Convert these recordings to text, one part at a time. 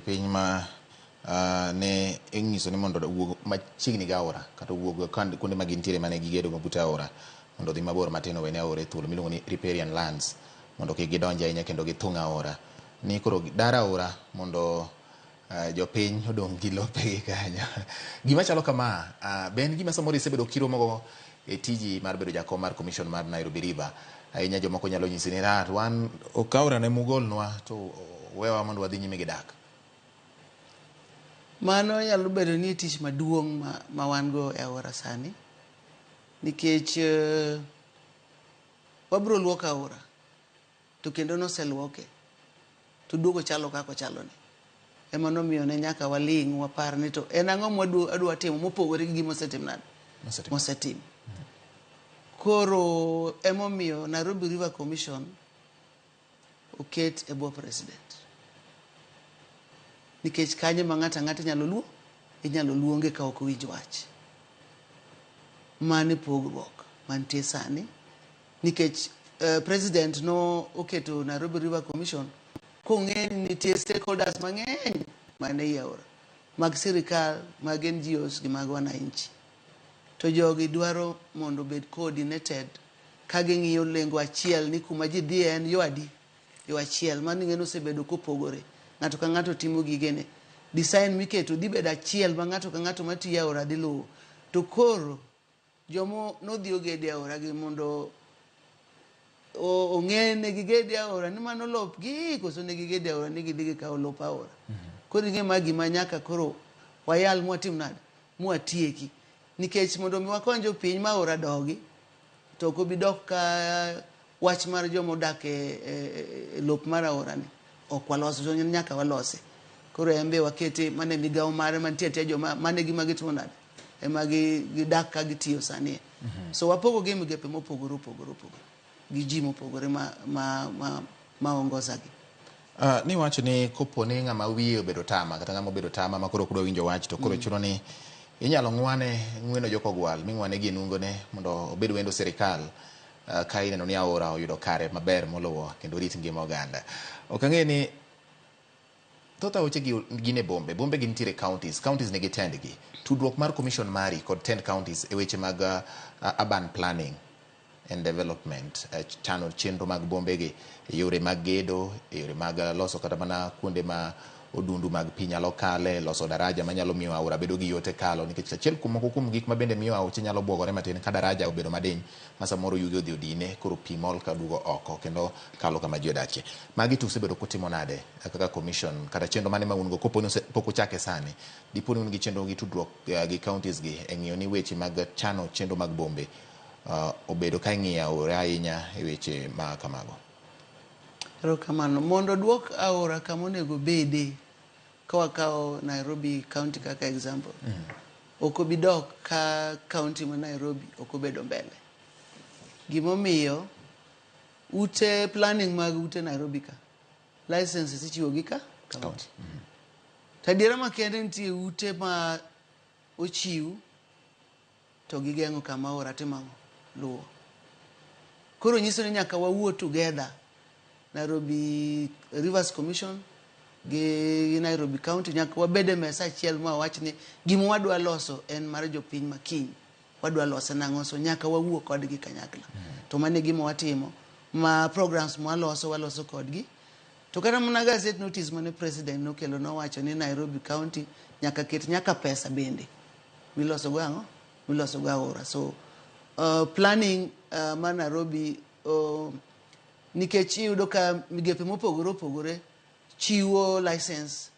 piny ma ne ing'iso ni mondo wuog machiegni gi aora kata wuog kuonde ma gintiere mane gigedo mabut aora mondo dhi mabor matin owene aora thuolo miluongo ni riparian lands mondo kik gidonj ahinya kendo githung' aora ni koro dar aora mondo jopiny odong' gi lopegi kanyo. Gima chalo kama be en gima samoro isebedo kiromogo e tiji mar bedo jakom mar commission mar Nairobi River. Ahinya jomoko nyalo nyisi ni wan okaora ne mugolnwa to wewa mondo wadhi nyime gi dak. Mano nyalo bedo ni tich maduong' ma wan go e aora sani nikech wabro luoko aora to kendo noseluoke to duogo chalo kako chalo ni ema nomiyo ne nyaka waling' wapar ni to en ang'o adwa timo mopogore gi gima mosetim. Koro emomiyo Nairobi River Commission oket e bwo president nikech kanyo ma ng'ato ang'ata inyalo luonge ka ok winj wach. Mane pogruok mantie sani nikech president no oketo Nairobi River Commission kong'e ni nitie stakeholders mang'eny mane yaora mag sirikal, mag NGOs gi mag wananchi. To jogi dwaro mondo bed coordinated ka ging'iyo lengo achiel ni kuma ji dhi en yo achiel mano ng'eno osebedo kopogore. Ng'ato ka ng'ato timo gigene. Design miketo dhi bedo achiel ma ng'ato ka ng'ato matiyo aora dhi luwo. To koro jomo nodhi ogede aora gi mondo ong'e ne gigede aora ni mano lop gi koso ne gigede aora ni gidhi gikawo lop aora. Koro ing'e ma gima nyaka koro wayal mwatim nade mwatieki nikech mondo mi wakony jopiny ma aora dogi to ok obi dok ka wach mar jomo dak e lop mar aora ni ok waloso to nyaka walose. Koro embe wakete mane migawo mare mantie te joma mane gima gitimo nade ema gidak ka gitiyo sani. So wapogo gi migepe mopogore gi ji mopogore ma ongoza gi. Ni wacho ni kopo ni ng'ama wiye obedo tama kata ng'ama obedo tama ma koro kudwa winjo wach to koro chuno ni inyalo ng'weno joko gwal ming'wane gi nungone mondo obed wendo sirikal ka ineno ni aora oyudo kare maber molowo kendo rit ngima oganda. Ok ang'e ni thoth aoche gin e bombe gin tiere counties nigi tendgi. Tudruok mar commission mari kod 10 counties e weche mag urban planning and development chano chenro mag bombegi e yore mag gedo, e yore mag loso kata mana kuonde ma odundu mag pi nyalo kale, loso daraja manyalo miyo aora bedo gi yote kalo nikech achiel kuom gik ma bende miyo aoche nyalo bwogore matin ka daraja obedo madiny ma samoro yugi odhi odine koro pi mol ka dugo oko kendo kalo kama ji odakie. Magi to usebedo kutimo nade kaka commission kata chenro mane ma un go kopo ni pok ochake sani dipo ni un gi chenro gi tudruok gi counties gi e ng'iyo ni weche mag chano chenro mag bombe obedo ka ng'iyo aora ahinya e weche ma kamago. Erokamano mondo duok aora kama onego bede ka wakawo Nairobi County kaka example. Ok obi dok ka county ma Nairobi ok obedo mbele. Gimomiyo ute planning mag ute Nairobi ka licenses ichiwo gi ka county. Tadiera makende nitie ute ma ochiw to gigeng'o kama aora timang'o luwo. Koro nyiso ni nyaka wawuo together Nairobi Rivers Commission gi Nairobi County nyaka wabede mesa achiel ma wach ni gima wadwa loso en mar jopiny makiny wadwa loso nang'o so nyaka wawuo kodgi kanyakla. To mane gima watimo ma programs waloso kodgi to kata mana gazette notice mane president nokelo nowacho ni Nairobi County nyaka ket nyaka pesa bende miloso go aora. So planning ma Nairobi nikech iyudo ka migepe mopogore chiwo license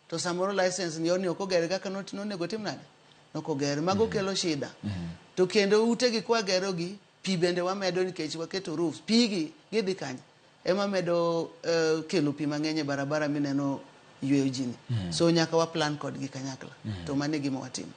to samoro license ni ok ogere kaka nonego tim nade nokogere mago kelo shida. To kendo ute gi kwa gero gi pi bende wamedo nikech waketo roofs pi gi gidhi kanye ema medo kelo pi mang'eny e barabara mineno yweyo jini. So nyaka wa plan kod gi kanyakla to mane gima watimo.